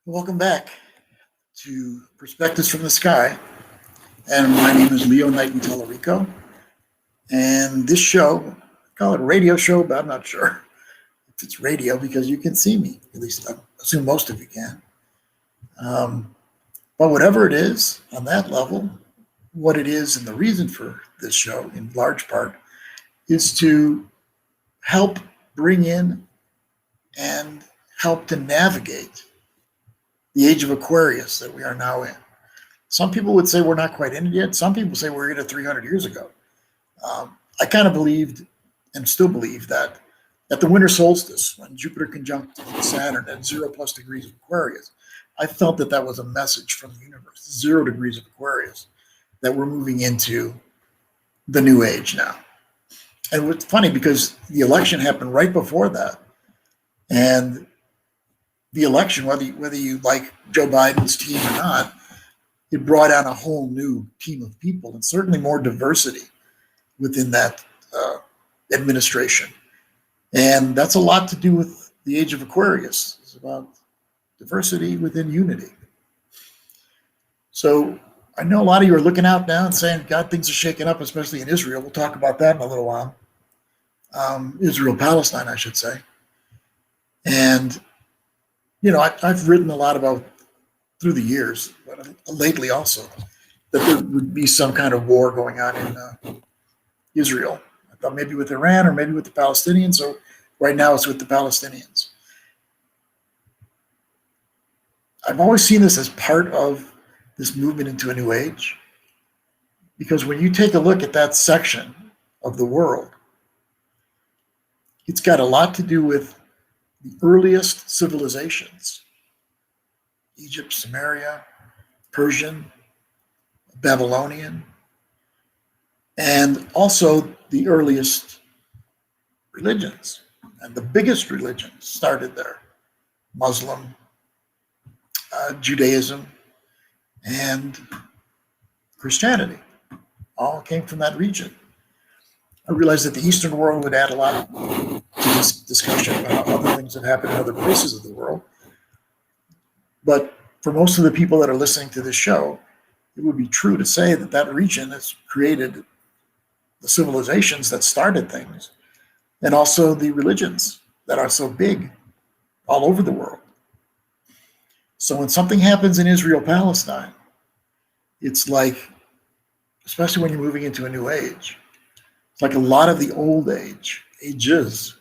Welcome back to Perspectives from the Sky. And my name is Leo Knighton Tallarico. And this show, I call it a radio show, but I'm not sure if it's radio because you can see me. At least I assume most of you can. But whatever it is on that level, what it is and the reason for this show, in large part, is to help bring in and help to navigate the Age of Aquarius that we are now in. Some people would say we're not quite in it yet. Some people say we're in it 300 years ago. I kind of believed and still believe that at the winter solstice, when Jupiter conjunct Saturn at 0+ degrees of Aquarius, I felt that that was a message from the universe, 0 degrees of Aquarius, that we're moving into the new age now. And it's funny because the election happened right before that. And the election, whether you like Joe Biden's team or not, it brought on a whole new team of people and certainly more diversity within that administration. And that's a lot to do with the Age of Aquarius. It's about diversity within unity. So I know a lot of you are looking out now and saying, God, things are shaking up, especially in Israel. We'll talk about that in a little while. Israel-Palestine, I should say. And you know, I've written a lot about through the years, but lately also, that there would be some kind of war going on in Israel. I thought maybe with Iran or maybe with the Palestinians. So right now it's with the Palestinians. I've always seen this as part of this movement into a new age, because when you take a look at that section of the world, it's got a lot to do with the earliest civilizations: Egypt, Sumeria, Persian, Babylonian, and also the earliest religions. And the biggest religions started there: Muslim, Judaism, and Christianity. All came from that region. I realized that the Eastern world would add a lot to this discussion about other things that happen in other places of the world. But for most of the people that are listening to this show, it would be true to say that that region has created the civilizations that started things, and also the religions that are so big all over the world. So when something happens in Israel-Palestine, it's like, especially when you're moving into a new age, it's like a lot of the old ages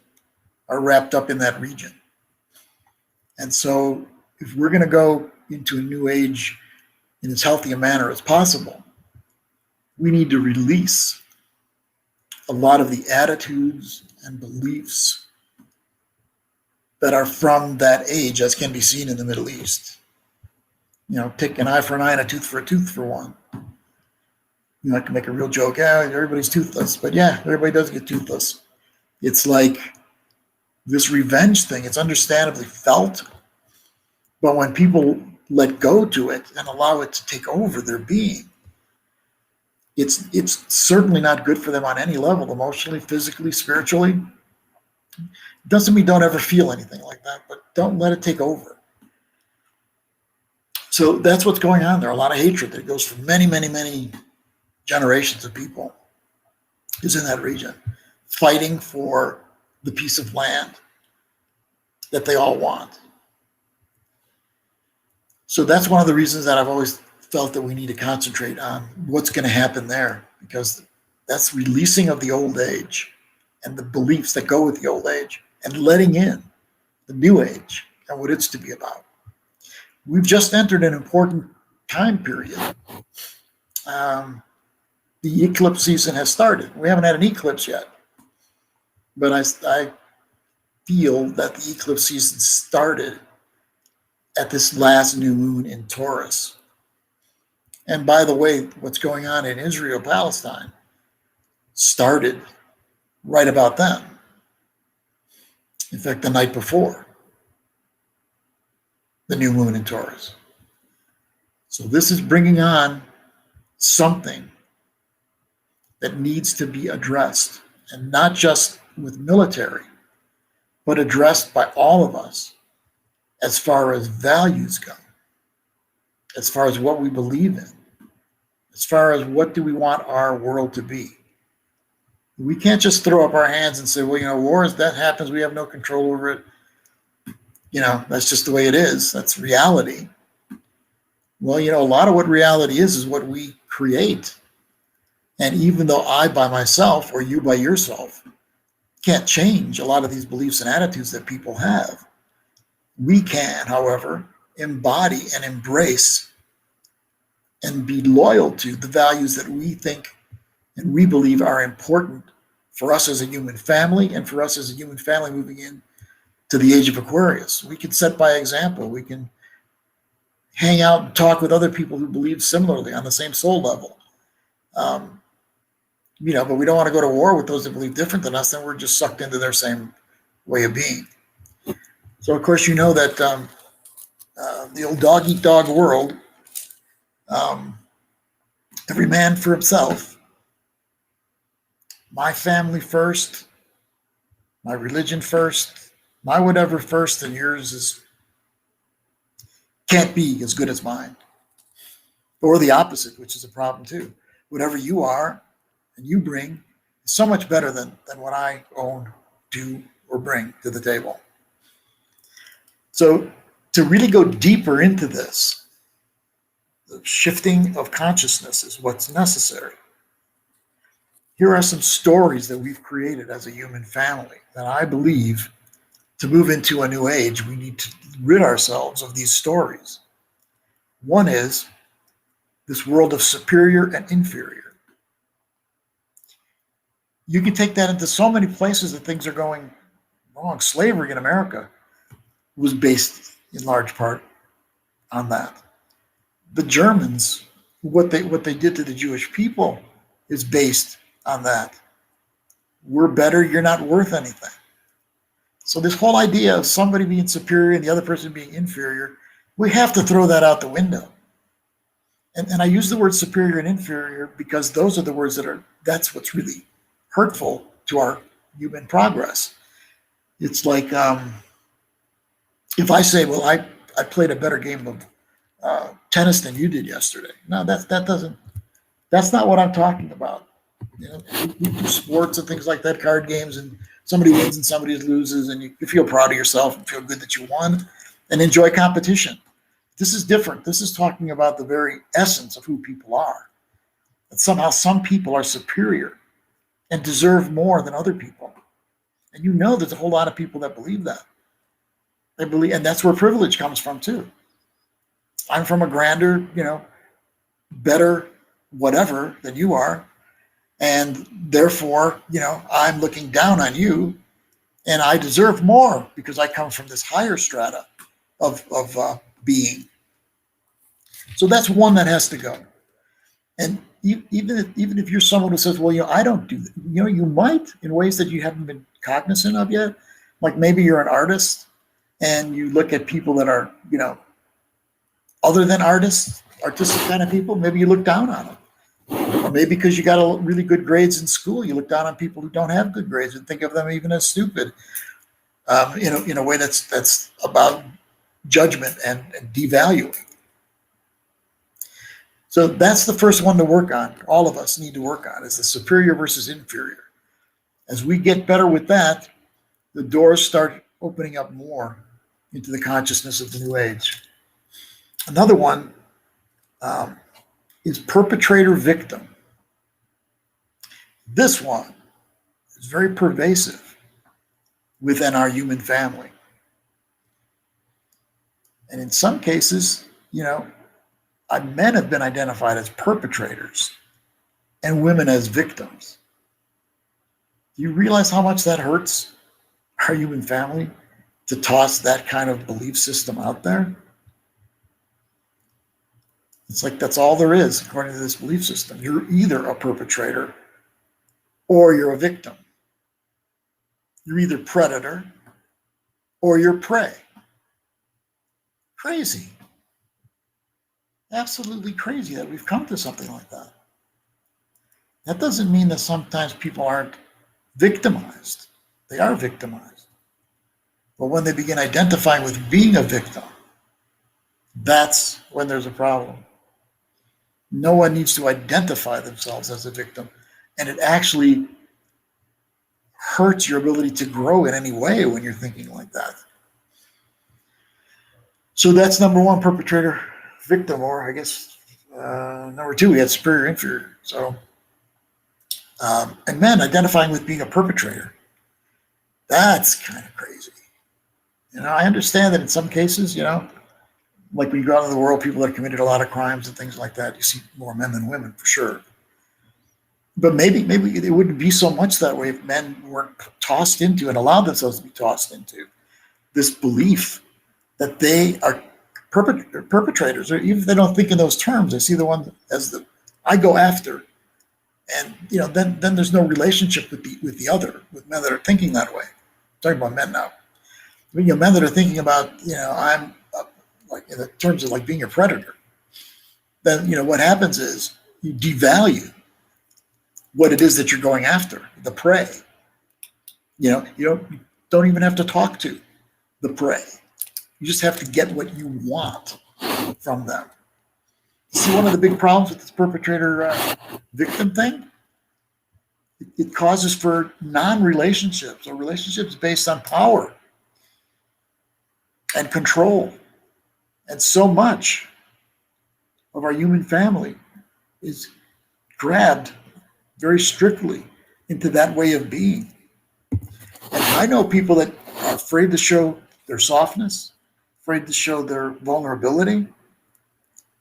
are wrapped up in that region. And so if we're going to go into a new age in as healthy a manner as possible, we need to release a lot of the attitudes and beliefs that are from that age, as can be seen in the Middle East. You know, take an eye for an eye and a tooth for one. You know, I can make a real joke. Yeah, everybody's toothless. But yeah, everybody does get toothless. It's like this revenge thing. It's understandably felt. But when people let go to it and allow it to take over their being, it's certainly not good for them on any level, emotionally, physically, spiritually. It doesn't mean don't ever feel anything like that, but don't let it take over. So that's what's going on there. A lot of hatred that goes for many, many, many generations of people is in that region, fighting for the piece of land that they all want. So that's one of the reasons that I've always felt that we need to concentrate on what's going to happen there, because that's releasing of the old age and the beliefs that go with the old age and letting in the new age and what it's to be about. We've just entered an important time period. The eclipse season has started. We haven't had an eclipse yet, but I feel that the eclipse season started at this last new moon in Taurus. And by the way, what's going on in Israel, Palestine, started right about then. In fact, the night before the new moon in Taurus. So this is bringing on something that needs to be addressed, and not just with military, but addressed by all of us as far as values go, as far as what we believe in, as far as what do we want our world to be. We can't just throw up our hands and say, well, wars, that happens, we have no control over it. That's just the way it is. That's reality. Well, a lot of what reality is what we create. And even though I by myself or you by yourself can't change a lot of these beliefs and attitudes that people have, we can, however, embody and embrace and be loyal to the values that we think and we believe are important for us as a human family and for us as a human family moving in to the age of Aquarius. We can set by example. We can hang out and talk with other people who believe similarly on the same soul level. But we don't want to go to war with those that believe different than us. Then we're just sucked into their same way of being. So, of course, that the old dog-eat-dog world, every man for himself, my family first, my religion first, my whatever first, and yours can't be as good as mine. Or the opposite, which is a problem too. Whatever you are and you bring is so much better than what I own, do, or bring to the table. So to really go deeper into this, the shifting of consciousness is what's necessary. Here are some stories that we've created as a human family that I believe to move into a new age, we need to rid ourselves of these stories. One is this world of superior and inferior. You can take that into so many places that things are going wrong. Slavery in America was based in large part on that. The Germans, what they did to the Jewish people is based on that. We're better, you're not worth anything. So this whole idea of somebody being superior and the other person being inferior, we have to throw that out the window. And I use the word superior and inferior because those are the words that's what's really hurtful to our human progress. It's like if I say, well, I played a better game of tennis than you did yesterday. No, that's not what I'm talking about. We do sports and things like that, card games, and somebody wins and somebody loses, and you feel proud of yourself and feel good that you won and enjoy competition. This is different. This is talking about the very essence of who people are. That somehow some people are superior and deserve more than other people. And there's a whole lot of people that believe that. They believe, and that's where privilege comes from too. I'm from a grander, better whatever than you are. And therefore, I'm looking down on you and I deserve more because I come from this higher strata of being. So that's one that has to go. And even if you're someone who says, well, I don't do that. You might in ways that you haven't been cognizant of yet. Like maybe you're an artist and you look at people that are, other than artists, artistic kind of people, maybe you look down on them. Or maybe because you got really good grades in school, you look down on people who don't have good grades and think of them even as stupid. In a way that's about judgment and devaluing. So that's the first one to work on. All of us need to work on is the superior versus inferior. As we get better with that, the doors start opening up more into the consciousness of the new age. Another one is perpetrator-victim. This one is very pervasive within our human family. And in some cases, men have been identified as perpetrators and women as victims. Do you realize how much that hurts our human family to toss that kind of belief system out there? It's like that's all there is, according to this belief system. You're either a perpetrator or you're a victim. You're either predator or you're prey. Crazy. Absolutely crazy that we've come to something like that. That doesn't mean that sometimes people aren't victimized. They are victimized. But when they begin identifying with being a victim, that's when there's a problem. No one needs to identify themselves as a victim. And it actually hurts your ability to grow in any way when you're thinking like that. So that's number one, perpetrator, victim, or I guess number two, we had superior, inferior. So, and men identifying with being a perpetrator. That's kind of crazy. I understand that in some cases, like when you go out in the world, people that have committed a lot of crimes and things like that, you see more men than women for sure. But maybe it wouldn't be so much that way if men weren't tossed into and allowed themselves to be tossed into this belief that they are perpetrators, or even if they don't think in those terms, they see the one as the I go after, and then there's no relationship with the other, with men that are thinking that way. I'm talking about men now. Men that are thinking about I'm like in the terms of like being a predator. Then what happens is you devalue what it is that you're going after, the prey. You don't even have to talk to the prey. You just have to get what you want from them. See, one of the big problems with this perpetrator victim thing, it causes for non-relationships or relationships based on power and control. And so much of our human family is grabbed very strictly into that way of being. And I know people that are afraid to show their softness, afraid to show their vulnerability.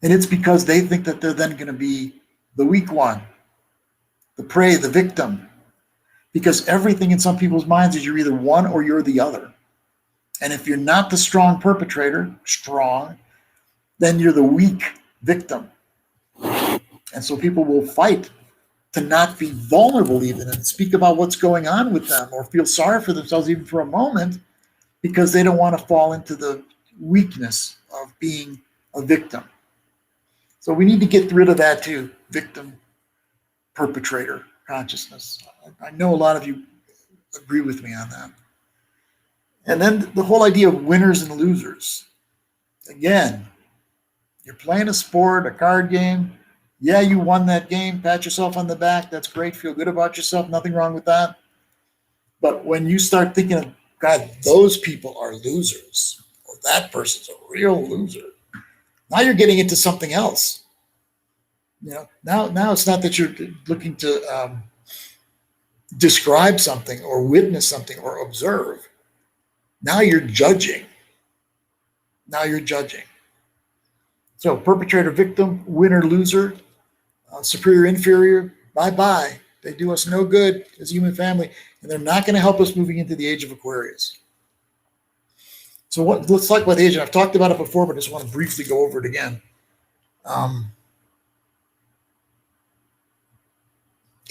And it's because they think that they're then going to be the weak one, the prey, the victim. Because everything in some people's minds is you're either one or you're the other. And if you're not the strong perpetrator, then you're the weak victim. And so people will fight to not be vulnerable even and speak about what's going on with them or feel sorry for themselves even for a moment because they don't want to fall into the weakness of being a victim. So we need to get rid of that too, victim, perpetrator consciousness. I know a lot of you agree with me on that. And then the whole idea of winners and losers. Again, you're playing a sport, a card game. Yeah, you won that game. Pat yourself on the back. That's great. Feel good about yourself. Nothing wrong with that. But when you start thinking of, God, those people are losers, or that person's a real loser, now you're getting into something else. Now it's not that you're looking to describe something or witness something or observe. Now you're judging. So perpetrator, victim, winner, loser, superior, inferior, bye-bye. They do us no good as a human family, and they're not going to help us moving into the Age of Aquarius. So let's talk about the age. And I've talked about it before, but I just want to briefly go over it again.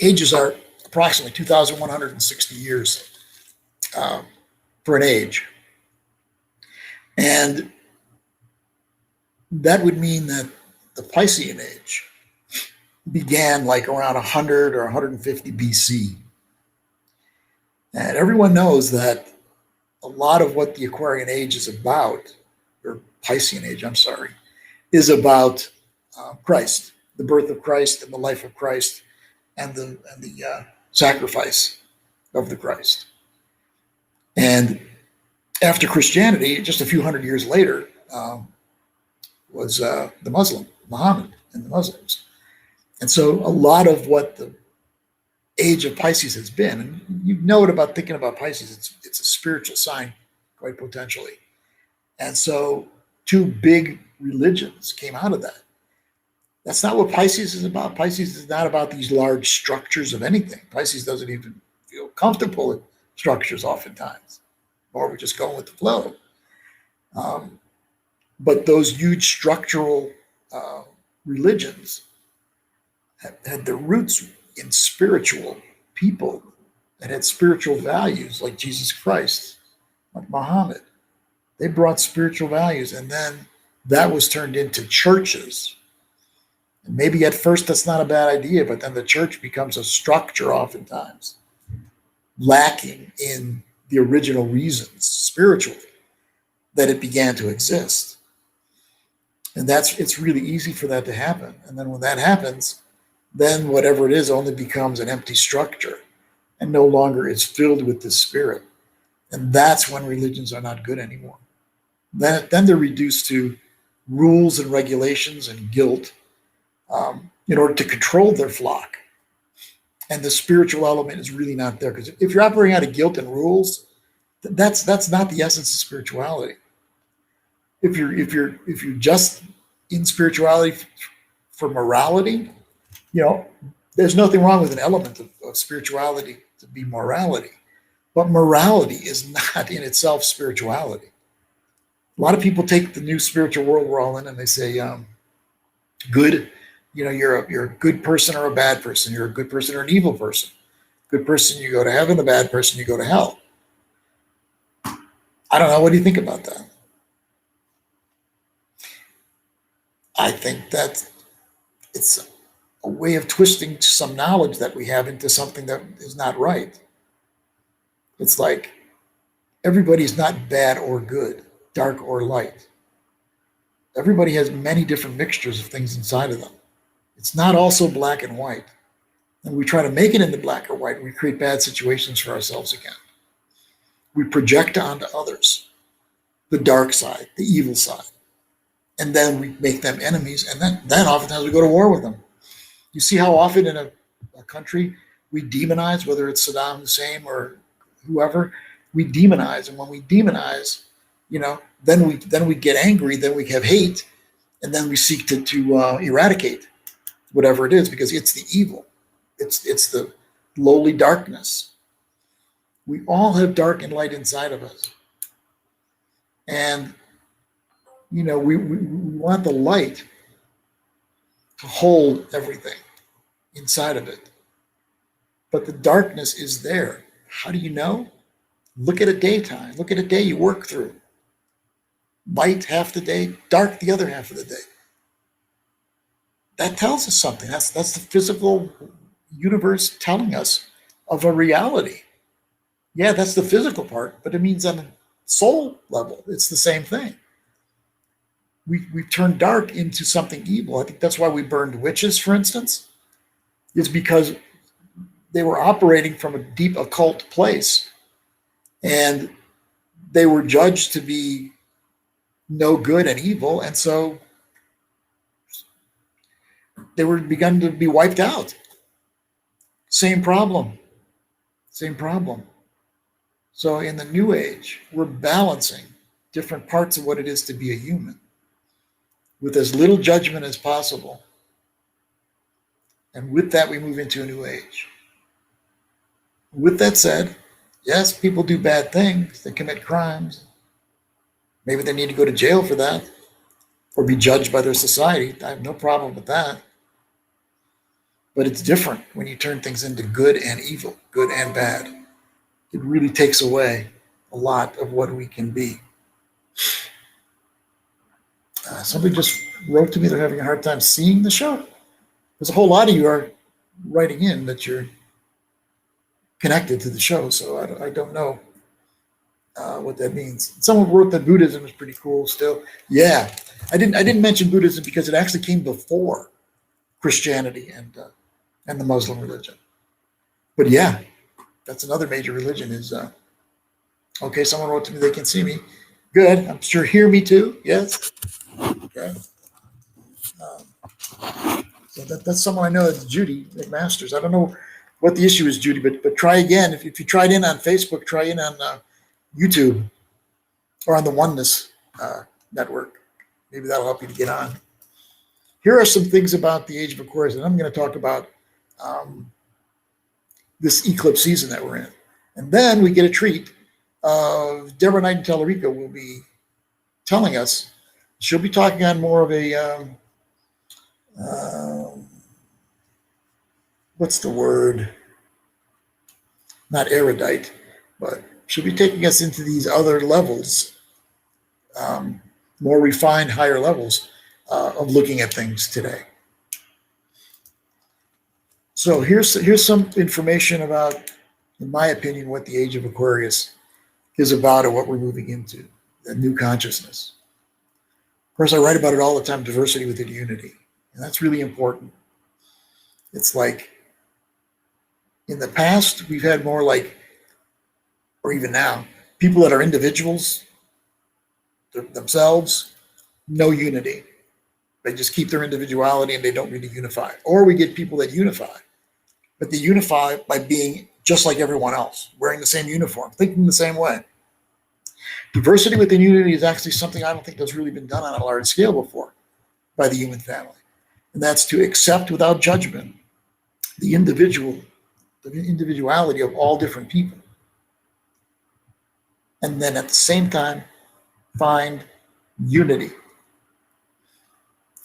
Ages are approximately 2,160 years for an age. And that would mean that the Piscean age began like around 100 or 150 BC. And everyone knows that a lot of what the Aquarian age is about, or Piscean age, I'm sorry, is about Christ, the birth of Christ and the life of Christ and the sacrifice of the Christ. And after Christianity, just a few hundred years later, was the Muslim, Muhammad and the Muslims. And so a lot of what the age of Pisces has been, and you know it about thinking about Pisces, it's a spiritual sign, quite potentially. And so two big religions came out of that. That's not what Pisces is about. Pisces is not about these large structures of anything. Pisces doesn't even feel comfortable in structures oftentimes, or we're just going with the flow. But those huge structural religions had their roots in spiritual people that had spiritual values, like Jesus Christ, like Muhammad. They brought spiritual values, and then that was turned into churches. And maybe at first that's not a bad idea, but then the church becomes a structure oftentimes, lacking in the original reasons spiritually that it began to exist. And it's really easy for that to happen. And then when that happens, then whatever it is only becomes an empty structure and no longer is filled with the spirit. And that's when religions are not good anymore. Then they're reduced to rules and regulations and guilt in order to control their flock. And the spiritual element is really not there. Because if you're operating out of guilt and rules, that's not the essence of spirituality. If you're just in spirituality for morality, there's nothing wrong with an element of spirituality to be morality. But morality is not in itself spirituality. A lot of people take the new spiritual world we're all in and they say, good, you're a good person or a bad person. You're a good person or an evil person. Good person, you go to heaven. A bad person, you go to hell. I don't know. What do you think about that? I think that it's a way of twisting some knowledge that we have into something that is not right. It's like everybody's not bad or good, dark or light. Everybody has many different mixtures of things inside of them. It's not also black and white. And we try to make it into black or white. We create bad situations for ourselves again. We project onto others the dark side, the evil side. And then we make them enemies. And then oftentimes we go to war with them. You see how often in a country we demonize, whether it's Saddam Hussein or whoever, we demonize. And when we demonize, then we get angry, then we have hate, and then we seek to eradicate whatever it is, because it's the evil. It's the lowly darkness. We all have dark and light inside of us. And, we want the light to hold everything inside of it. But the darkness is there. How do you know? Look at a daytime. Look at a day you work through. Light half the day, dark the other half of the day. That tells us something. That's the physical universe telling us of a reality. Yeah, that's the physical part, but it means on a soul level, it's the same thing. We've turned dark into something evil. I think that's why we burned witches, for instance, is because they were operating from a deep occult place, and they were judged to be no good and evil, and so they were begun to be wiped out. Same problem. So in the New Age, we're balancing different parts of what it is to be a human with as little judgment as possible. And with that, we move into a New Age. With that said, yes, people do bad things. They commit crimes. Maybe they need to go to jail for that or be judged by their society. I have no problem with that. But it's different when you turn things into good and evil, good and bad. It really takes away a lot of what we can be. Somebody just wrote to me they're having a hard time seeing the show. There's a whole lot of you are writing in that you're connected to the show, so I don't know what that means. Someone wrote that Buddhism is pretty cool still. Yeah, I didn't mention Buddhism because it actually came before Christianity and the Muslim religion. But yeah, that's another major religion is, okay, someone wrote to me, they can see me. Good, I'm sure hear me too, yes. Okay. So that's someone I know, that's Judy McMasters. I don't know what the issue is, Judy, but try again. If you tried in on Facebook, try in on YouTube or on the Oneness network. Maybe that'll help you to get on. Here are some things about the Age of Aquarius, and I'm going to talk about this eclipse season that we're in. And then we get a treat. Leo Knighton Tallarico will be telling us. She'll be talking on more of a, what's the word? Not erudite, but she'll be taking us into these other levels, more refined, higher levels of looking at things today. So here's some information about, in my opinion, what the Age of Aquarius is about what we're moving into, a new consciousness. Of course, I write about it all the time, diversity within unity. And that's really important. It's like in the past, we've had more like, or even now, people that are individuals themselves, no unity. They just keep their individuality and they don't really unify. Or we get people that unify, but they unify by being just like everyone else, wearing the same uniform, thinking the same way. Diversity within unity is actually something I don't think that's really been done on a large scale before by the human family. And that's to accept without judgment the individuality of all different people. And then at the same time, find unity.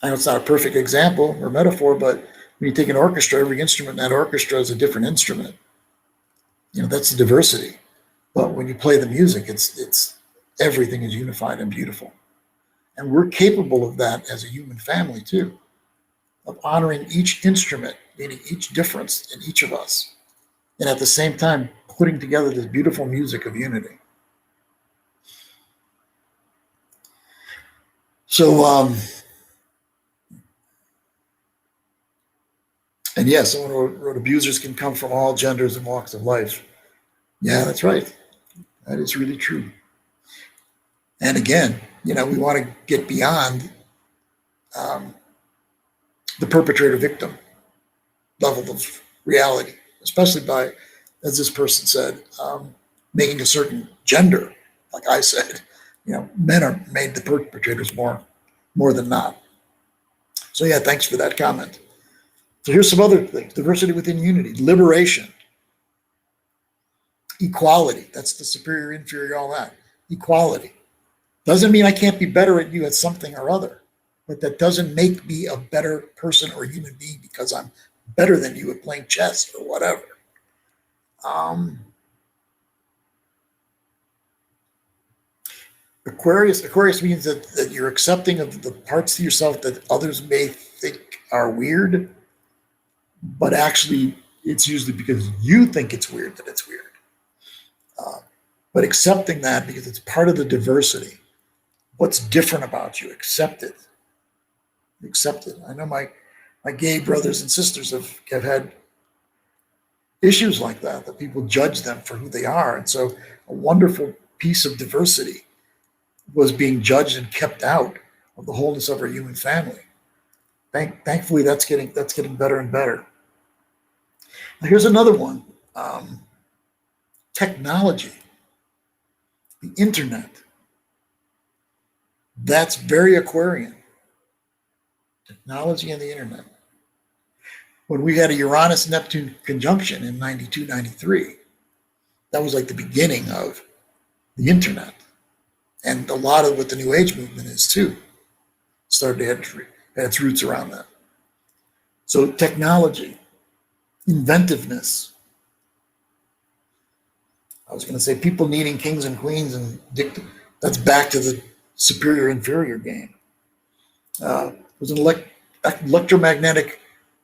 I know it's not a perfect example or metaphor, but when you take an orchestra, every instrument in that orchestra is a different instrument. That's the diversity. But when you play the music, it's everything is unified and beautiful. And we're capable of that as a human family too, of honoring each instrument, meaning each difference in each of us. And at the same time, putting together this beautiful music of unity. So, and yes, someone wrote abusers can come from all genders and walks of life. Yeah, that's right. That is really true. And again, we want to get beyond the perpetrator-victim level of reality, especially by, as this person said, making a certain gender. Like I said, men are made the perpetrators more than not. So yeah, thanks for that comment. So here's some other things: diversity within unity, liberation, equality. That's the superior, inferior, all that. Equality. Doesn't mean I can't be better at you at something or other, but that doesn't make me a better person or human being because I'm better than you at playing chess or whatever. Aquarius means that you're accepting of the parts of yourself that others may think are weird, but actually it's usually because you think it's weird that it's weird. But accepting that because it's part of the diversity. What's different about you? Accept it. Accept it. I know my gay brothers and sisters have had issues like that people judge them for who they are. And so a wonderful piece of diversity was being judged and kept out of the wholeness of our human family. Thankfully, that's getting better and better. Now, here's another one. Technology, the internet. That's very Aquarian. Technology and the internet. When we had a Uranus-Neptune conjunction in 92, 93, that was like the beginning of the internet. And a lot of what the New Age movement is too started to have its roots around that. So technology, inventiveness. I was going to say people needing kings and queens and that's back to the superior inferior game. There's an electromagnetic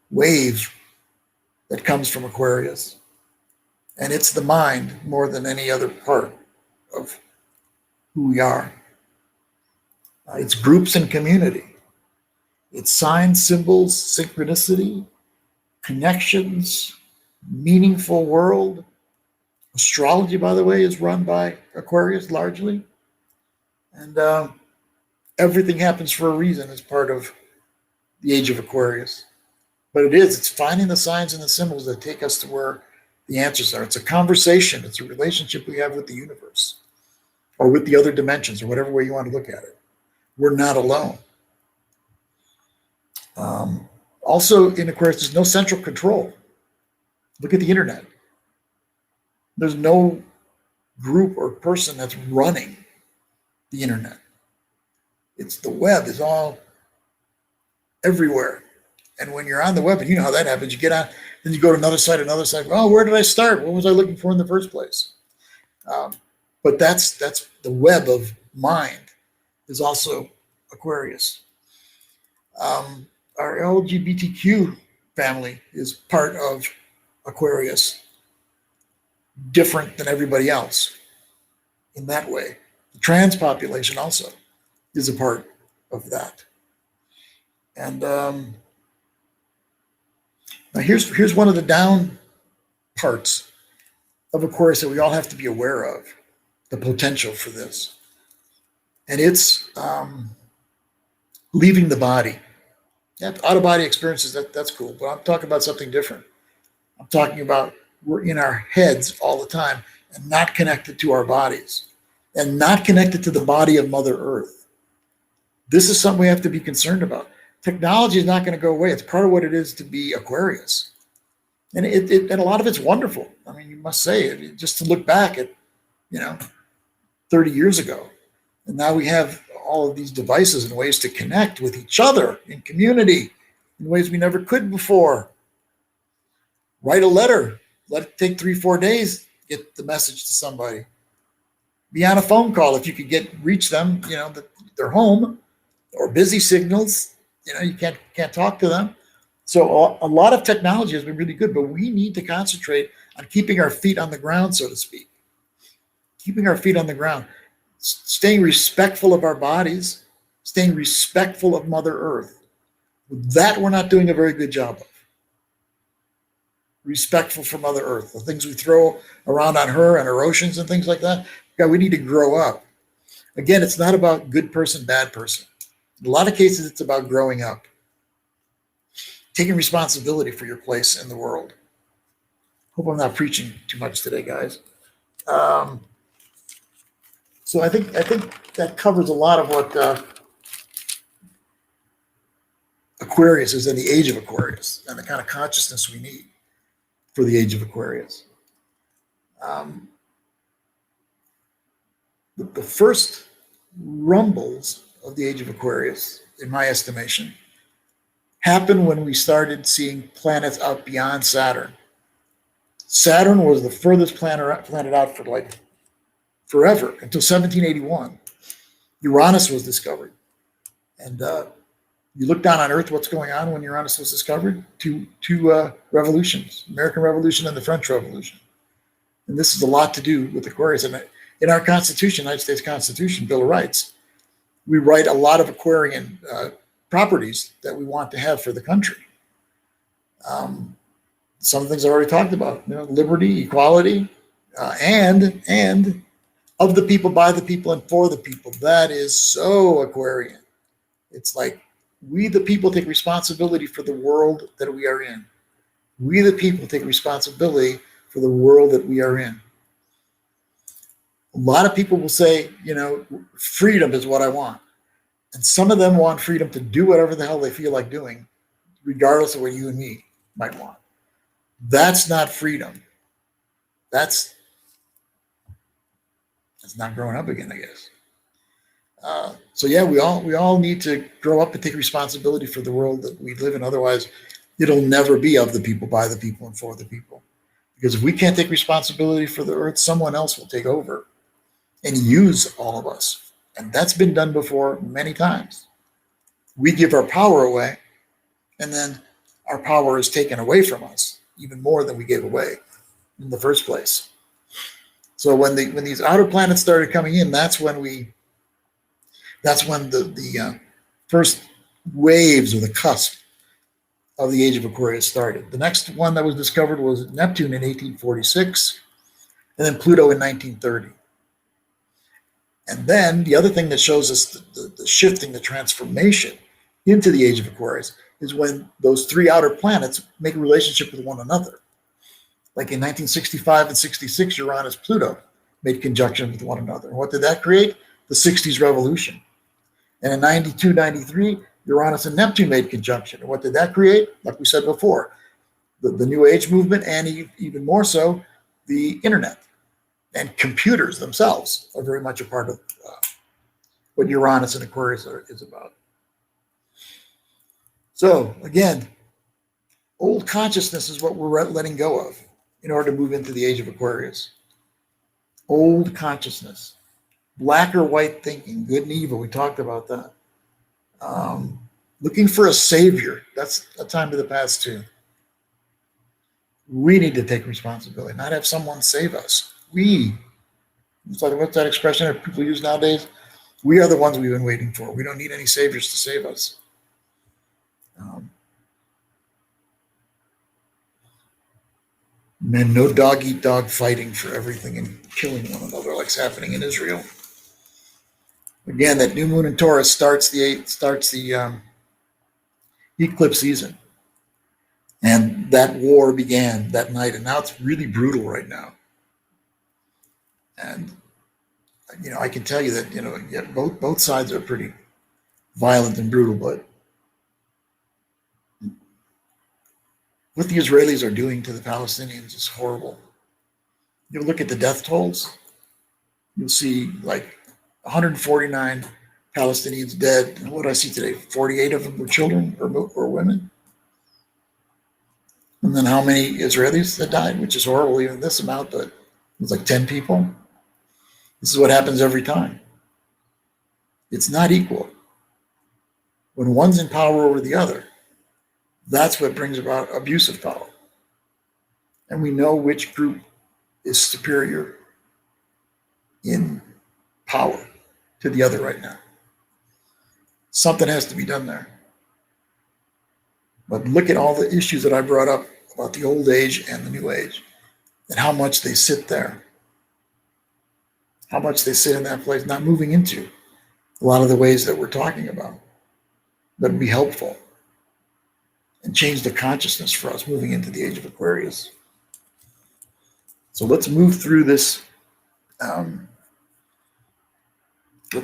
wave that comes from Aquarius, and it's the mind more than any other part of who we are. It's groups and community. It's signs, symbols, synchronicity, connections, meaningful world. Astrology, by the way, is run by Aquarius largely. And everything happens for a reason as part of the Age of Aquarius. But it's finding the signs and the symbols that take us to where the answers are. It's a conversation. It's a relationship we have with the universe or with the other dimensions or whatever way you want to look at it. We're not alone. Also in Aquarius, there's no central control. Look at the internet. There's no group or person that's running the internet. It's the web is all everywhere. And when you're on the web, and you know how that happens, you get on, then you go to another site. Oh, where did I start? What was I looking for in the first place? But that's the web of mind is also Aquarius. Our LGBTQ family is part of Aquarius, different than everybody else in that way. The trans population also is a part of that. And now here's one of the down parts of Aquarius that we all have to be aware of, the potential for this. And it's leaving the body. Yeah, out-of-body experiences, that's cool, but I'm talking about something different. I'm talking about we're in our heads all the time and not connected to our bodies and not connected to the body of Mother Earth. This is something we have to be concerned about. Technology is not going to go away. It's part of what it is to be Aquarius. And and a lot of it's wonderful. I mean, you must say, just to look back at, 30 years ago. And now we have all of these devices and ways to connect with each other in community in ways we never could before. Write a letter. Let it take 3-4 days, get the message to somebody. Be on a phone call if you could reach them, that they're home, or busy signals, you can't talk to them. So a lot of technology has been really good, but we need to concentrate on keeping our feet on the ground, so to speak. Keeping our feet on the ground, staying respectful of our bodies, staying respectful of Mother Earth. That we're not doing a very good job of. Respectful for Mother Earth, the things we throw around on her and her oceans and things like that. God, we need to grow up. Again, it's not about good person, bad person. In a lot of cases, it's about growing up. Taking responsibility for your place in the world. Hope I'm not preaching too much today, guys. So I think that covers a lot of what Aquarius is and the age of Aquarius and the kind of consciousness we need for the age of Aquarius. The first rumbles of the age of Aquarius, in my estimation, happened when we started seeing planets out beyond Saturn. Saturn was the furthest planet out for forever, until 1781. Uranus was discovered. And you look down on Earth, what's going on when Uranus was discovered? Two revolutions, American Revolution and the French Revolution. And this is a lot to do with Aquarius. And in our Constitution, United States Constitution, Bill of Rights, we write a lot of Aquarian properties that we want to have for the country. Some of the things I already talked about, liberty, equality, and of the people, by the people, and for the people. That is so Aquarian. It's like we, the people, take responsibility for the world that we are in. We, the people, take responsibility for the world that we are in. A lot of people will say, freedom is what I want. And some of them want freedom to do whatever the hell they feel like doing, regardless of what you and me might want. That's not freedom. That's not growing up again, I guess. So yeah, we all need to grow up and take responsibility for the world that we live in. Otherwise, it'll never be of the people, by the people, and for the people. Because if we can't take responsibility for the earth, someone else will take over and use all of us. And that's been done before many times. We give our power away, and then our power is taken away from us, even more than we gave away in the first place. So when these outer planets started coming in, that's when the first waves or the cusp of the age of Aquarius started. The next one that was discovered was Neptune in 1846, and then Pluto in 1930. And then the other thing that shows us the shifting, the transformation into the age of Aquarius is when those three outer planets make a relationship with one another. Like in 1965 and 66, Uranus, Pluto made conjunction with one another. And what did that create? The 60s revolution. And in 92, 93, Uranus and Neptune made conjunction. And what did that create? Like we said before, the New Age movement, and even more so, the internet. And computers themselves are very much a part of what Uranus and Aquarius is about. So again, old consciousness is what we're letting go of in order to move into the age of Aquarius. Old consciousness, black or white thinking, good and evil. We talked about that. Looking for a savior. That's a time of the past too. We need to take responsibility, not have someone save us. We It's like, what's that expression that people use nowadays? We are the ones we've been waiting for. We don't need any saviors to save us. Men, no dog eat dog fighting for everything and killing one another like's happening in Israel. Again, that new moon in Taurus starts the eclipse season, and that war began that night, and now it's really brutal right now. And I can tell you that yeah, both sides are pretty violent and brutal, but what the Israelis are doing to the Palestinians is horrible. You look at the death tolls, you'll see like 149 Palestinians dead. And what did I see today? 48 of them were children or women. And then how many Israelis that died, which is horrible, even this amount, but it was like 10 people. This is what happens every time. It's not equal. When one's in power over the other, that's what brings about abuse of power. And we know which group is superior in power to the other right now. Something has to be done there. But look at all the issues that I brought up about the old age and the new age, and how much they sit there, how much they sit in that place, not moving into a lot of the ways that we're talking about that would be helpful and change the consciousness for us moving into the age of Aquarius. So let's move through this.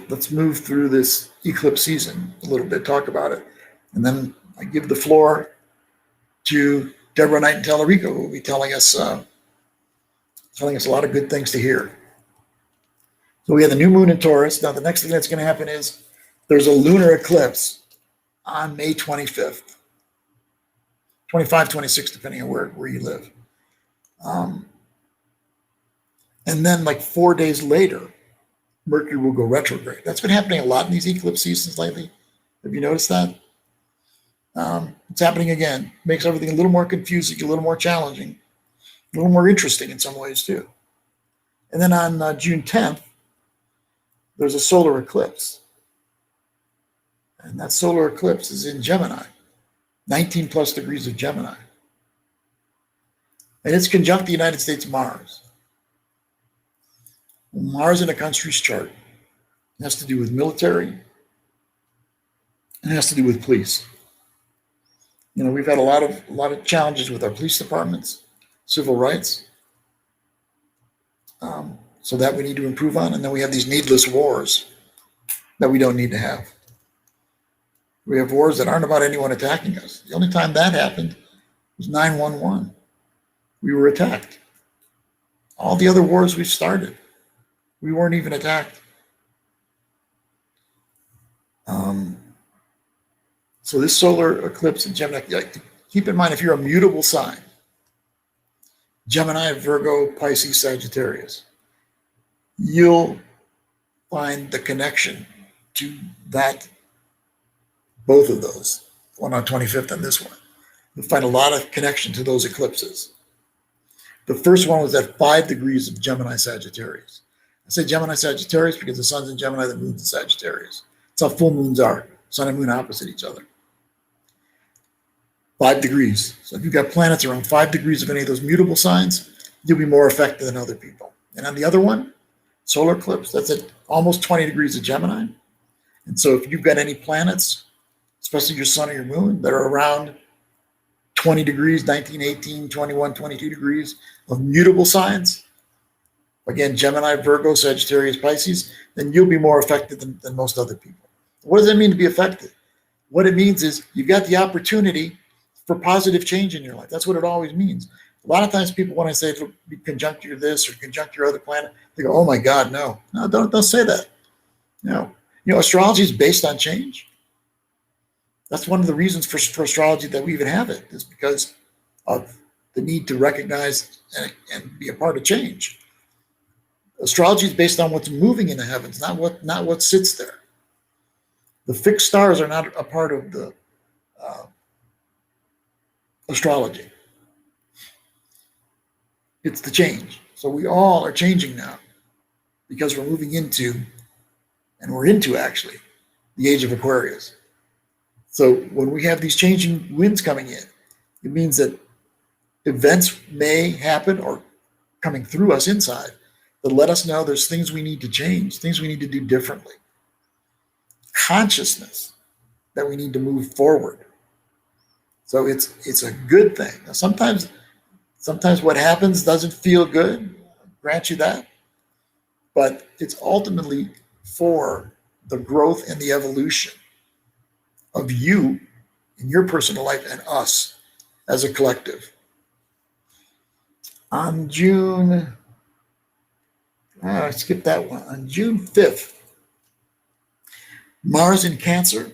Let's move through this eclipse season a little bit, talk about it, and then I give the floor to Leo Knighton Tallarico, who will be telling us a lot of good things to hear. So we have the new moon in Taurus. Now the next thing that's going to happen is there's a lunar eclipse on May 25th, 25, 26, depending on where you live. And then like 4 days later, Mercury will go retrograde. That's been happening a lot in these eclipse seasons lately. Have you noticed that? It's happening again. Makes everything a little more confusing, a little more challenging, a little more interesting in some ways too. And then on June 10th, there's a solar eclipse. And that solar eclipse is in Gemini, 19 plus degrees of Gemini. And it's conjunct the United States Mars. Mars in a country's chart has to do with military, and it has to do with police. We've had a lot of challenges with our police departments, civil rights, so that we need to improve on. And then we have these needless wars that we don't need to have. We have wars that aren't about anyone attacking us. The only time that happened was 9/11. We were attacked. All the other wars we've started, we weren't even attacked. So this solar eclipse in Gemini, keep in mind, if you're a mutable sign, Gemini, Virgo, Pisces, Sagittarius, you'll find the connection to that, both of those, one on 25th and this one. You'll find a lot of connection to those eclipses. The first one was at 5 degrees of Gemini, Sagittarius. I say Gemini, Sagittarius because the sun's in Gemini, the moon's in Sagittarius. That's how full moons are, sun and moon opposite each other. 5 degrees. So if you've got planets around 5 degrees of any of those mutable signs, you'll be more affected than other people. And on the other one, solar eclipse, that's at almost 20 degrees of Gemini. And so if you've got any planets, especially your sun or your moon, that are around 20 degrees, 19, 18, 21, 22 degrees of mutable signs, again, Gemini, Virgo, Sagittarius, Pisces, then you'll be more affected than most other people. What does that mean to be affected? What it means is you've got the opportunity for positive change in your life. That's what it always means. A lot of times people, when I say it'll be conjunct your this or conjunct your other planet, they go, oh my God, no. No, don't say that. No. Astrology is based on change. That's one of the reasons for astrology that we even have it, is because of the need to recognize and be a part of change. Astrology is based on what's moving in the heavens, not what sits there. The fixed stars are not a part of the astrology. It's the change. So we all are changing now because we're moving into, and we're into actually, the Age of Aquarius. So when we have these changing winds coming in, it means that events may happen or coming through us inside that let us know there's things we need to change, things we need to do differently. Consciousness that we need to move forward. So it's a good thing. Now, sometimes what happens doesn't feel good, grant you that, but it's ultimately for the growth and the evolution of you in your personal life and us as a collective. On June, I skipped that one. On June 5th, Mars in Cancer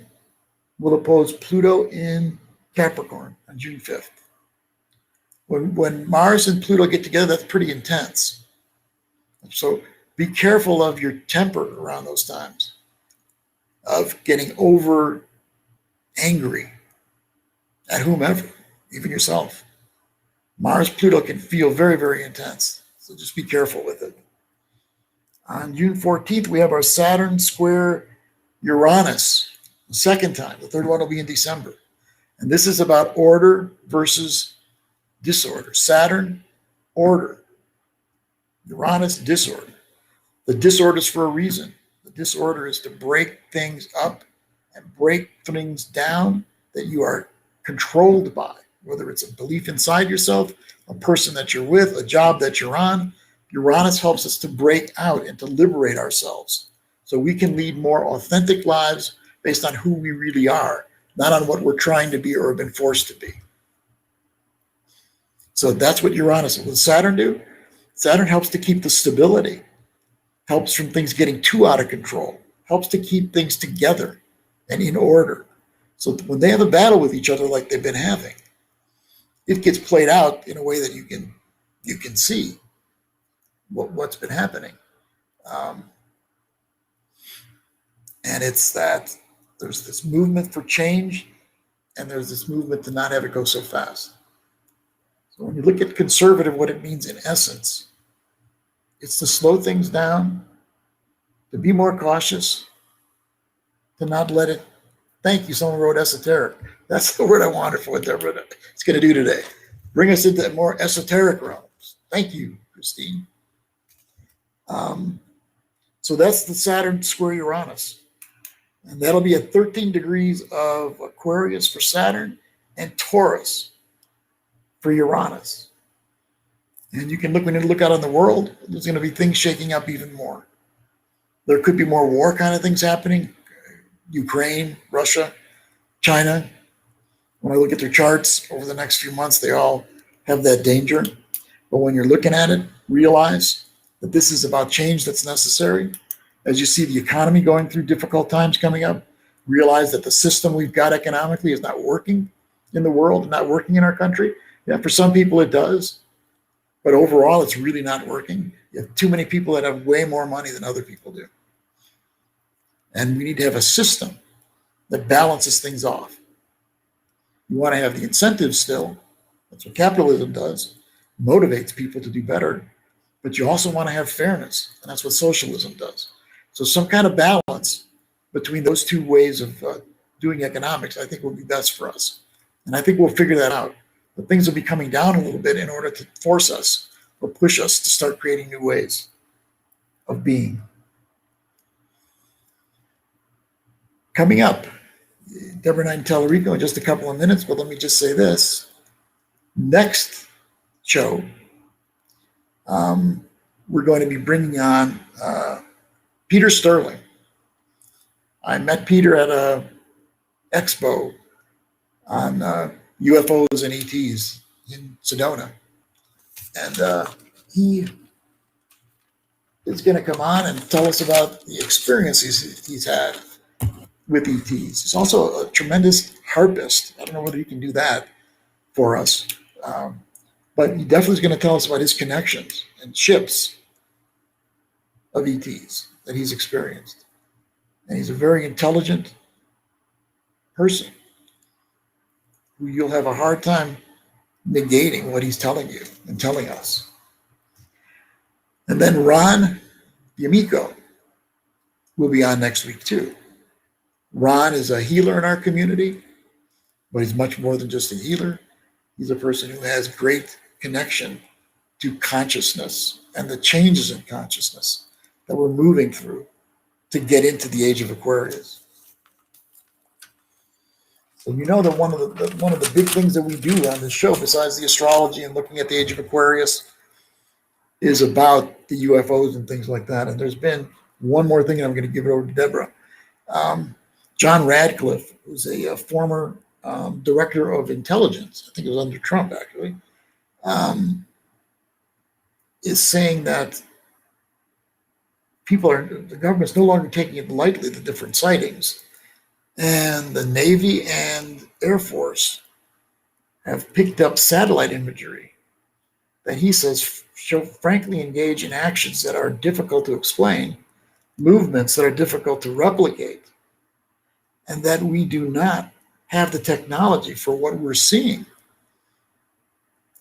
will oppose Pluto in Capricorn on June 5th. When Mars and Pluto get together, that's pretty intense. So be careful of your temper around those times, of getting over angry at whomever, even yourself. Mars Pluto can feel very, very intense. So just be careful with it. On June 14th, we have our Saturn square Uranus, the second time. The third one will be in December. And this is about order versus disorder. Saturn, order. Uranus, disorder. The disorder is for a reason. The disorder is to break things up and break things down that you are controlled by, whether it's a belief inside yourself, a person that you're with, a job that you're on. Uranus helps us to break out and to liberate ourselves so we can lead more authentic lives based on who we really are, not on what we're trying to be or have been forced to be. So that's what Uranus, what does Saturn do? Saturn helps to keep the stability, helps from things getting too out of control, helps to keep things together and in order. So when they have a battle with each other like they've been having, it gets played out in a way that you can see what's been happening. And it's that there's this movement for change and there's this movement to not have it go so fast. So when you look at conservative, what it means in essence, it's to slow things down, to be more cautious, to not let it. Thank you. Someone wrote esoteric. That's the word I wanted for whatever it's going to do today. Bring us into more esoteric realms. Thank you, Christine. So that's the Saturn square Uranus. And that'll be at 13 degrees of Aquarius for Saturn and Taurus for Uranus. And you can look, when you look out on the world, there's going to be things shaking up even more. There could be more war kind of things happening. Ukraine, Russia, China. When I look at their charts over the next few months, they all have that danger. But when you're looking at it, realize that this is about change that's necessary. As you see the economy going through difficult times coming up, realize that the system we've got economically is not working in the world, not working in our country. Yeah, for some people it does, but overall it's really not working. You have too many people that have way more money than other people do. And we need to have a system that balances things off. You want to have the incentives still. That's what capitalism does, motivates people to do better. But you also want to have fairness, and that's what socialism does. So some kind of balance between those two ways of doing economics, I think, will be best for us. And I think we'll figure that out. But things will be coming down a little bit in order to force us or push us to start creating new ways of being. Coming up, Deborah Knighton Tallarico in just a couple of minutes, but let me just say this. Next show, we're going to be bringing on Peter Sterling. I met Peter at a expo on UFOs and ETs in Sedona. And he is going to come on and tell us about the experiences he's had with ETs. He's also a tremendous harpist. I don't know whether he can do that for us. But he definitely is going to tell us about his connections and ships of ETs that he's experienced. And he's a very intelligent person who you'll have a hard time negating what he's telling you and telling us. And then Ron Yamiko will be on next week too. Ron is a healer in our community, but he's much more than just a healer. He's a person who has great connection to consciousness and the changes in consciousness that we're moving through to get into the Age of Aquarius. So you know that one of the big things that we do on this show, besides the astrology and looking at the Age of Aquarius, is about the UFOs and things like that. And there's been one more thing, and I'm going to give it over to Deborah. John Radcliffe, who's a former director of intelligence, I think it was under Trump actually, is saying that the government's no longer taking it lightly, the different sightings. And the Navy and Air Force have picked up satellite imagery that he says frankly engage in actions that are difficult to explain, movements that are difficult to replicate, and that we do not have the technology for what we're seeing,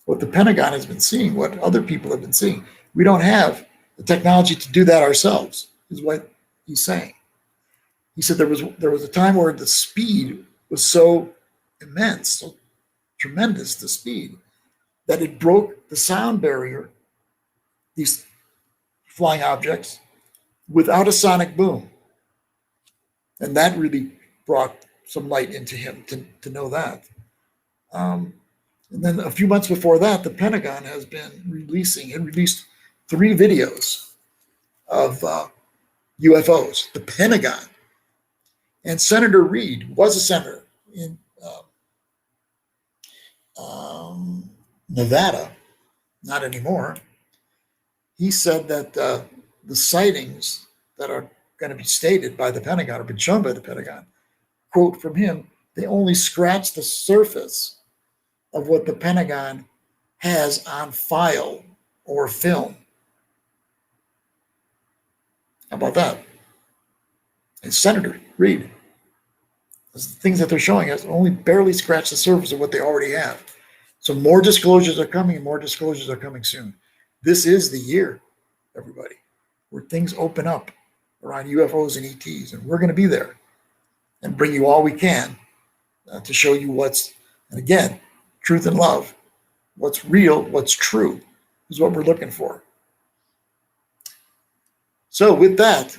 what the Pentagon has been seeing, what other people have been seeing. We don't have the technology to do that ourselves, is what he's saying. He said there was a time where the speed was so immense, so tremendous, the speed, that it broke the sound barrier, these flying objects, without a sonic boom. And that really brought some light into him to know that. And then a few months before that, the Pentagon has been released 3 videos of UFOs, the Pentagon. And Senator Reid was a senator in Nevada, not anymore. He said that the sightings that are going to be stated by the Pentagon, or been shown by the Pentagon, quote from him, they only scratch the surface of what the Pentagon has on file or film. How about that? And Senator Reid, the things that they're showing us only barely scratch the surface of what they already have. So more disclosures are coming, and more disclosures are coming soon. This is the year, everybody, where things open up around UFOs and ETs, and we're going to be there and bring you all we can to show you what's, and again, truth and love, what's real, what's true, is what we're looking for. So with that,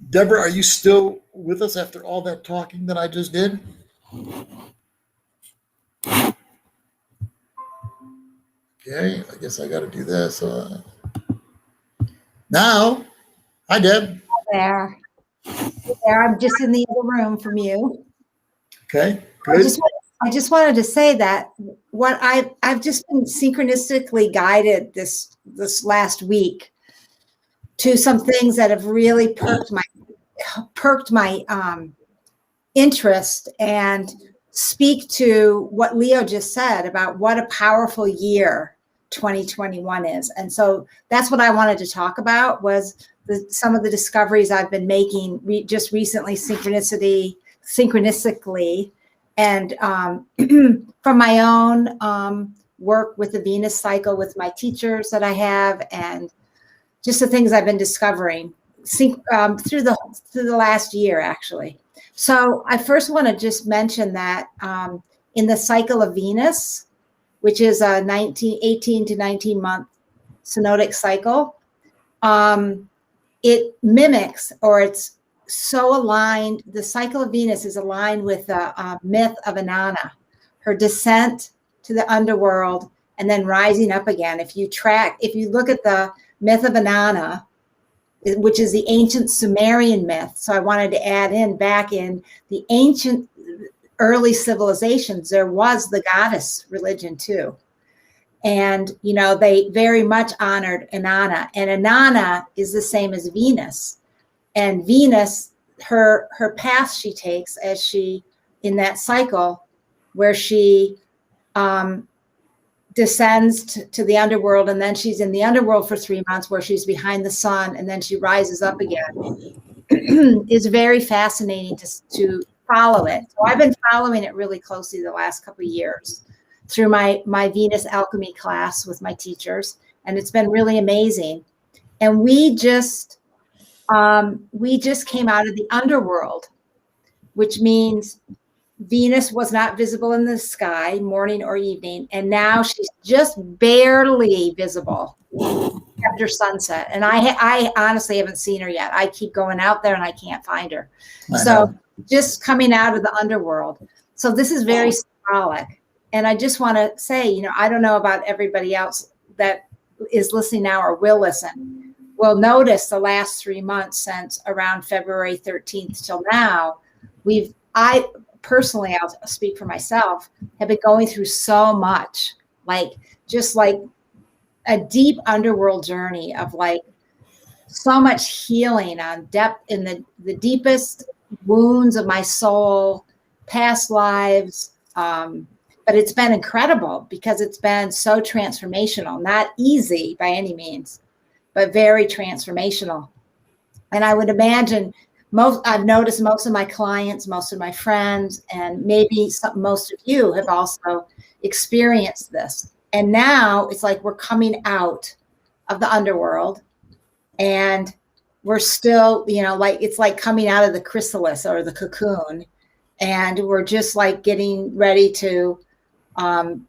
Deborah, are you still with us after all that talking that I just did? Okay, I guess I got to do this. Now, hi, Deb. There. I'm just in the other room from you. Okay, good. I just wanted to say that what I've just been synchronistically guided this last week to some things that have really perked my interest and speak to what Leo just said about what a powerful year 2021 is. And so that's what I wanted to talk about, was some of the discoveries I've been making just recently, synchronistically, and from my own work with the Venus cycle with my teachers that I have, and just the things I've been discovering through the last year, actually. So I first want to just mention that in the cycle of Venus, which is a 18 to 19 month synodic cycle, it mimics, or it's so aligned. The cycle of Venus is aligned with the myth of Inanna, her descent to the underworld and then rising up again. If you look at the myth of Inanna, which is the ancient Sumerian myth. So I wanted to add in, back in the ancient early civilizations, there was the goddess religion too. And, they very much honored Inanna, and Inanna is the same as Venus. And Venus, her path she takes as she, in that cycle where she descends to the underworld, and then she's in the underworld for 3 months where she's behind the sun, and then she rises up again, is very fascinating to follow it. So I've been following it really closely the last couple of years through my Venus alchemy class with my teachers, and it's been really amazing. And we just came out of the underworld, which means Venus was not visible in the sky, morning or evening, and now she's just barely visible after sunset. And I honestly haven't seen her yet. I keep going out there and I can't find her. So just coming out of the underworld. So this is very symbolic. And I just want to say, you know, I don't know about everybody else that is listening now or will listen. Will notice the last 3 months since around February 13th till now, I personally, I'll speak for myself, have been going through so much, just like a deep underworld journey of like so much healing on depth in the deepest wounds of my soul, past lives. But it's been incredible because it's been so transformational, not easy by any means, but very transformational. And I would imagine I've noticed most of my clients, most of my friends, and maybe most of you have also experienced this. And now it's like we're coming out of the underworld and we're still, you know, like it's like coming out of the chrysalis or the cocoon. And we're just like getting ready to come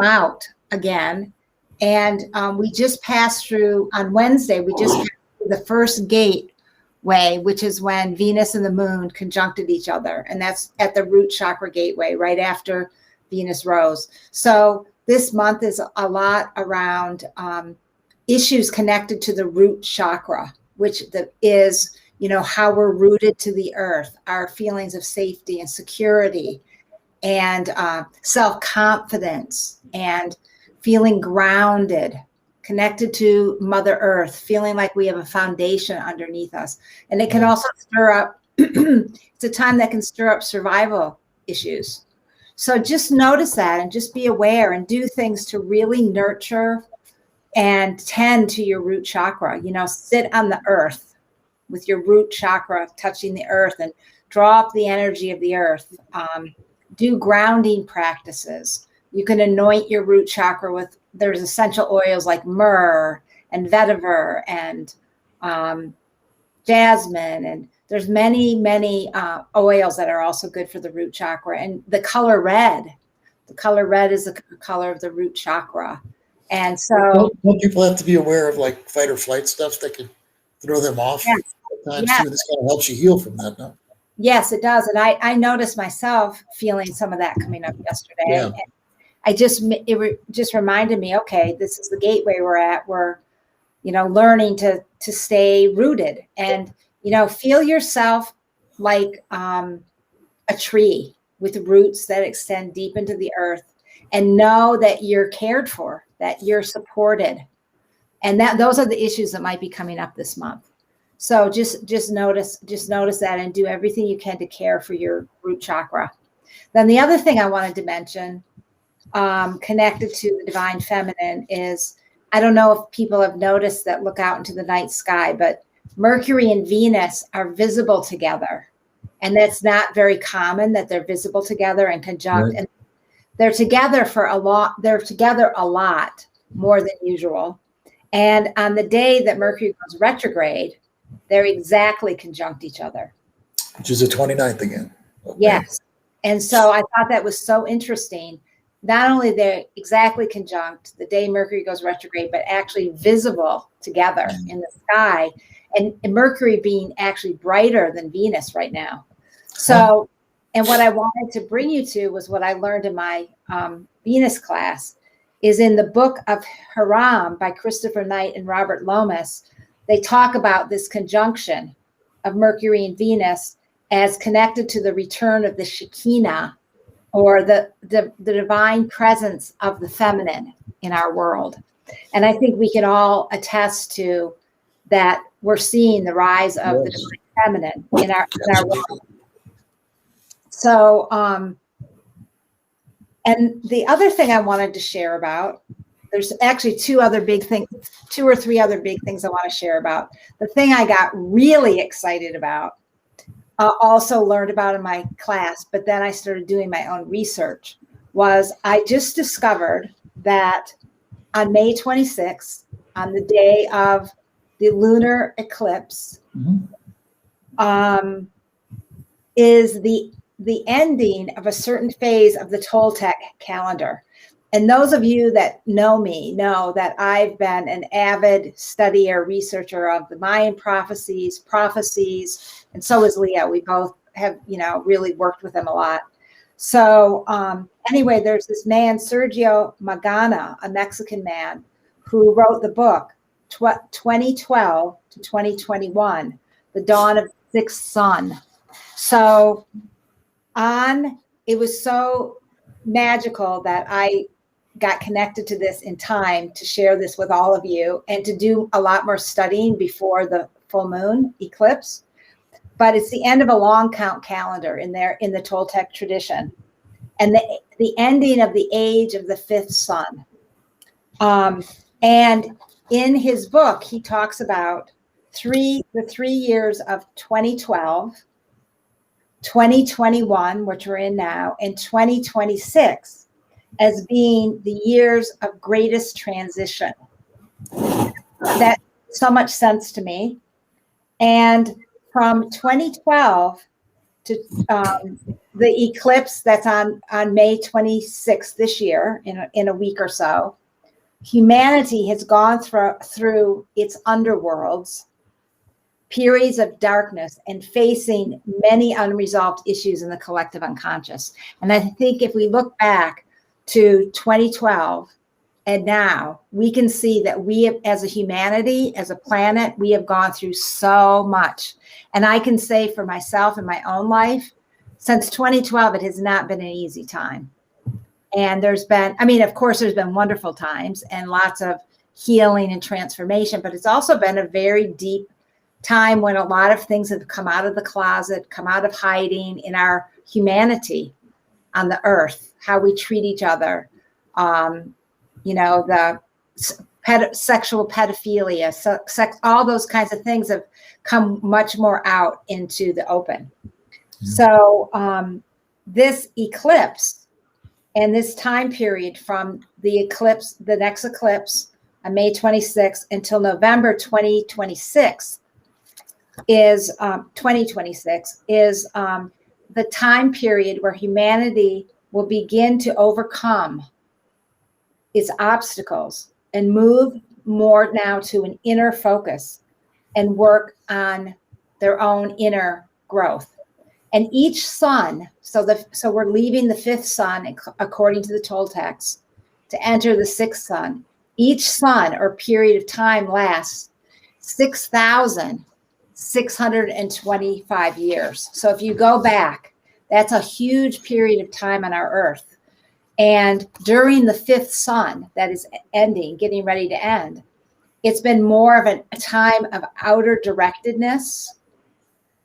out again. And we just passed through on Wednesday, we just passed through the first gateway, which is when Venus and the moon conjuncted each other. And that's at the root chakra gateway, right after Venus rose. So this month is a lot around issues connected to the root chakra, which is, you know, how we're rooted to the earth, our feelings of safety and security, and self-confidence, and feeling grounded, connected to Mother Earth, feeling like we have a foundation underneath us. And it can also stir up, it's a time that can stir up survival issues. So just notice that and just be aware and do things to really nurture and tend to your root chakra. You know, sit on the earth with your root chakra touching the earth and draw up the energy of the earth. Do grounding practices. You can anoint your root chakra with, there's essential oils like myrrh and vetiver and jasmine. And there's many, many oils that are also good for the root chakra. And the color red is the color of the root chakra. And so don't people have to be aware of like fight or flight stuff that could throw them off at times too? This kind of helps you heal from that, no? Yes, it does. And I noticed myself feeling some of that coming up yesterday. Yeah. And it just reminded me, okay, this is the gateway we're at. We're, you know, learning to stay rooted and, you know, feel yourself like a tree with roots that extend deep into the earth, and know that you're cared for, that you're supported. And those are the issues that might be coming up this month. So just notice that and do everything you can to care for your root chakra. Then the other thing I wanted to mention, connected to the divine feminine, is, I don't know if people have noticed that look out into the night sky, but Mercury and Venus are visible together. And that's not very common that they're visible together and conjunct. Right. And they're together a lot more than usual. And on the day that Mercury goes retrograde, they're exactly conjunct each other. Which is the 29th again. Okay. Yes. And so I thought that was so interesting. Not only they're exactly conjunct the day Mercury goes retrograde, but actually visible together in the sky. And Mercury being actually brighter than Venus right now. So, and what I wanted to bring you to was what I learned in my Venus class, is in the book of Haram by Christopher Knight and Robert Lomas. They talk about this conjunction of Mercury and Venus as connected to the return of the Shekinah, or the divine presence of the feminine in our world. And I think we can all attest to that. We're seeing the rise of the divine feminine in our world. So, and the other thing I wanted to share about, there's actually two or three other big things I want to share about. The thing I got really excited about, also learned about in my class, but then I started doing my own research, was I just discovered that on May 26th, on the day of the lunar eclipse, Mhm. is the ending of a certain phase of the Toltec calendar. And those of you that know me know that I've been an avid studier, researcher of the Mayan prophecies, and so is Leo. We both have, really worked with them a lot. So anyway, there's this man, Sergio Magana, a Mexican man, who wrote the book 2012 to 2021, The Dawn of the Sixth Sun. So it was so magical that I got connected to this in time to share this with all of you and to do a lot more studying before the full moon eclipse. But it's the end of a long count calendar in the Toltec tradition, and the ending of the age of the fifth sun. And in his book, he talks about the 3 years of 2012, 2021, which we're in now, and 2026 as being the years of greatest transition. That makes so much sense to me. And from 2012 to the eclipse that's on May 26th this year, in a week or so, humanity has gone through its underworlds, periods of darkness, and facing many unresolved issues in the collective unconscious. And I think if we look back to 2012 and now, we can see that we have, as a humanity, as a planet, we have gone through so much. And I can say for myself in my own life, since 2012, it has not been an easy time. And there's been, of course, there's been wonderful times and lots of healing and transformation, but it's also been a very deep time when a lot of things have come out of the closet, come out of hiding in our humanity on the earth, how we treat each other, the sexual pedophilia, all those kinds of things have come much more out into the open. Mm-hmm. So this eclipse and this time period from the next eclipse on May 26th until November 2026 is the time period where humanity will begin to overcome its obstacles and move more now to an inner focus and work on their own inner growth. And each sun, so we're leaving the fifth sun, according to the Toltecs, to enter the sixth sun. Each sun or period of time lasts 6,625 years. So if you go back, that's a huge period of time on our earth. And during the fifth sun that is ending, getting ready to end, it's been more of a time of outer directedness,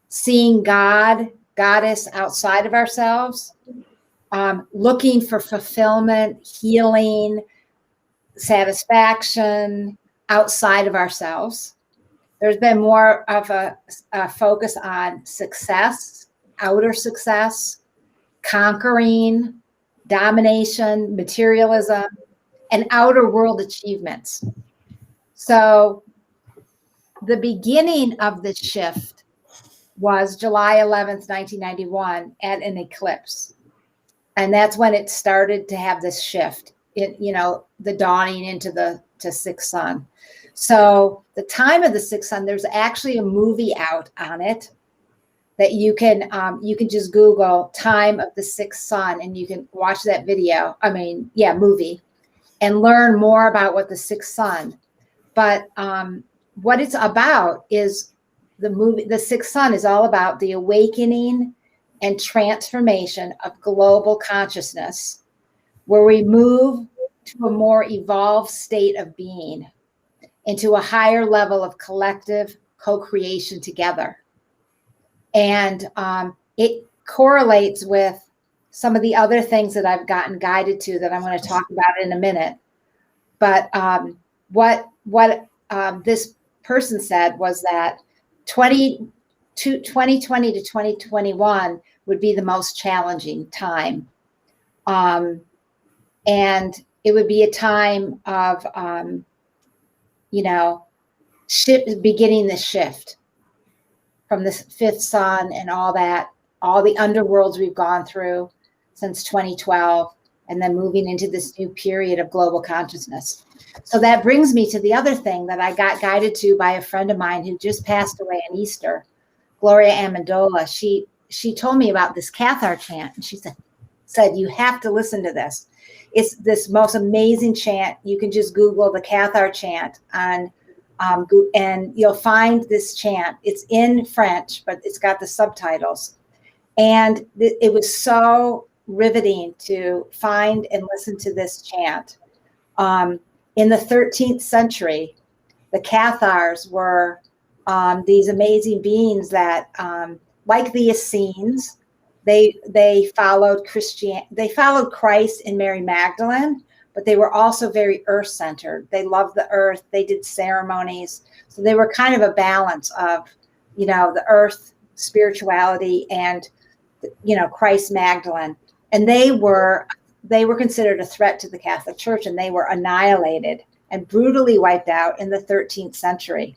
seeing God, goddess outside of ourselves, looking for fulfillment, healing, satisfaction outside of ourselves. There's been more of a focus on success, outer success, conquering, domination, materialism, and outer world achievements. So the beginning of this shift was July 11th, 1991 at an eclipse. And that's when it started to have this shift, the dawning into the sixth sun. So the time of the sixth sun, there's actually a movie out on it that you can just Google time of the sixth sun and you can watch that movie and learn more about what the sixth sun. But what it's about is the sixth sun is all about the awakening and transformation of global consciousness, where we move to a more evolved state of being, into a higher level of collective co-creation together. And it correlates with some of the other things that I've gotten guided to that I'm going to talk about in a minute. But what this person said was that 2020 to 2021 would be the most challenging time. And it would be a time of, beginning the shift from the fifth sun and all that, all the underworlds we've gone through since 2012, and then moving into this new period of global consciousness. So that brings me to the other thing that I got guided to by a friend of mine who just passed away on Easter, Gloria Amendola. She told me about this Cathar chant, and she said, you have to listen to this. It's this most amazing chant. You can just Google the Cathar chant on and you'll find this chant. It's in French, but it's got the subtitles. And it was so riveting to find and listen to this chant. In the 13th century, the Cathars were these amazing beings that, like the Essenes, they followed They followed Christ and Mary Magdalene, but they were also very earth-centered. They loved the earth. They did ceremonies. So they were kind of a balance of, the earth, spirituality, and, Christ Magdalene. And they were considered a threat to the Catholic Church, and they were annihilated and brutally wiped out in the 13th century.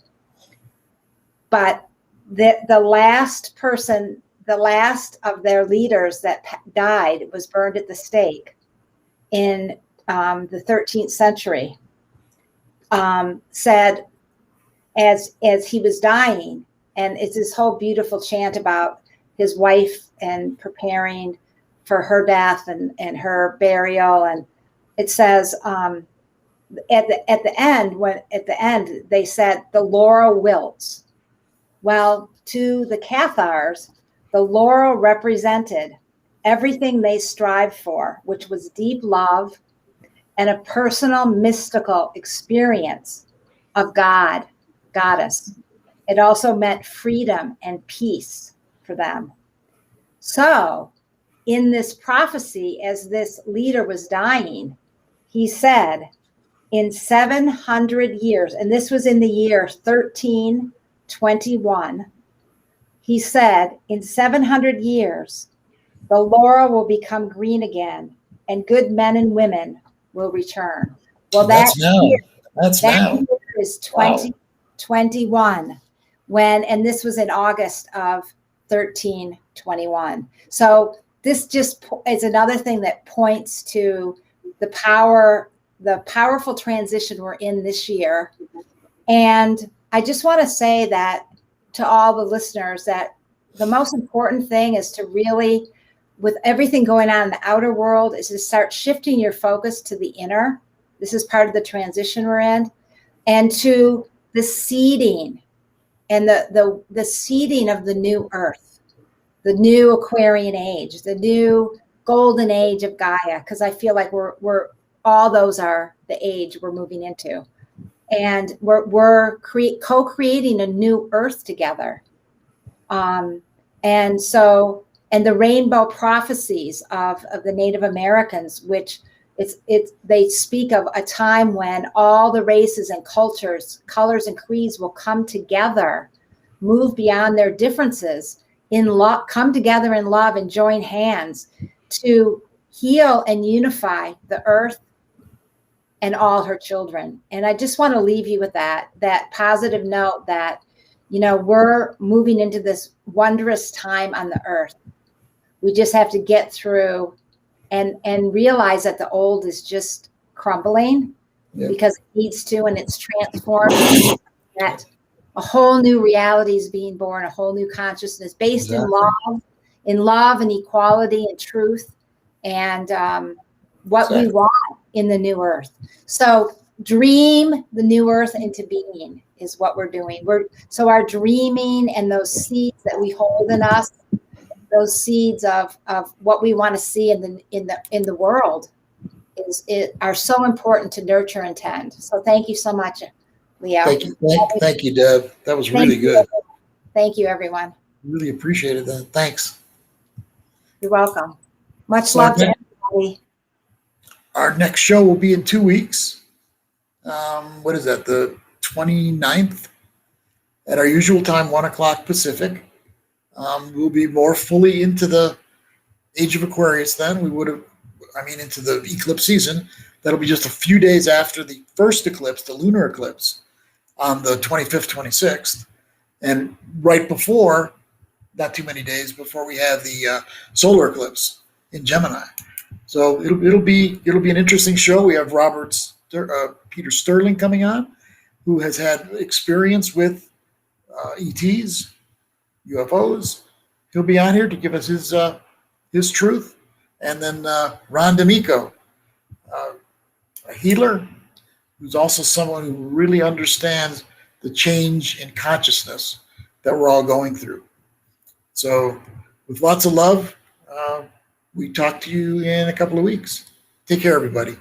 But the last of their leaders that died was burned at the stake in the 13th century, said as he was dying, and it's this whole beautiful chant about his wife and preparing for her death and her burial. And it says at the end they said the laurel wilts. Well, to the Cathars, the laurel represented everything they strived for, which was deep love and a personal mystical experience of God, goddess. It also meant freedom and peace for them. So in this prophecy, as this leader was dying, he said, in 700 years, and this was in the year 1321, he said, in 700 years, the laurel will become green again, and good men and women will return. Well, That's now. Year is 2021, and this was in August of 1321. So this just is another thing that points to the powerful transition we're in this year. And I just want to say that to all the listeners, that the most important thing is to really, with everything going on in the outer world, is to start shifting your focus to the inner. This is part of the transition we're in, and to the seeding and the seeding of the new earth, the new Aquarian age, the new golden age of Gaia, because I feel like we're all those are the age we're moving into. And we're co-creating a new earth together. And the rainbow prophecies of the Native Americans, which they speak of a time when all the races and cultures, colors and creeds will come together, move beyond their differences, come together in love and join hands to heal and unify the earth and all her children. And I just want to leave you with that positive note that, we're moving into this wondrous time on the earth. We just have to get through and realize that the old is just crumbling because it needs to, and it's transformed. That a whole new reality is being born, a whole new consciousness based in love and equality and truth, and what we want in the new earth. So dream the new earth into being is what we're doing. So our dreaming and those seeds that we hold in us, those seeds of what we want to see in the world are so important to nurture and tend. So thank you so much, Leo. Thank you, Deb. That was really good. Thank you, everyone. Really appreciated that. Thanks. You're welcome. Much love to everybody. Our next show will be in 2 weeks. What is that? The 29th at our usual time, 1:00 Pacific. We'll be more fully into the Age of Aquarius then. Into the eclipse season. That'll be just a few days after the first eclipse, the lunar eclipse. on the 25th, 26th, and right before, not too many days before, we have the solar eclipse in Gemini. So it'll be an interesting show. We have Peter Sterling coming on, who has had experience with ETs, UFOs. He'll be on here to give us his truth. And then Ron D'Amico, a healer, who's also someone who really understands the change in consciousness that we're all going through. So with lots of love, we talk to you in a couple of weeks. Take care, everybody.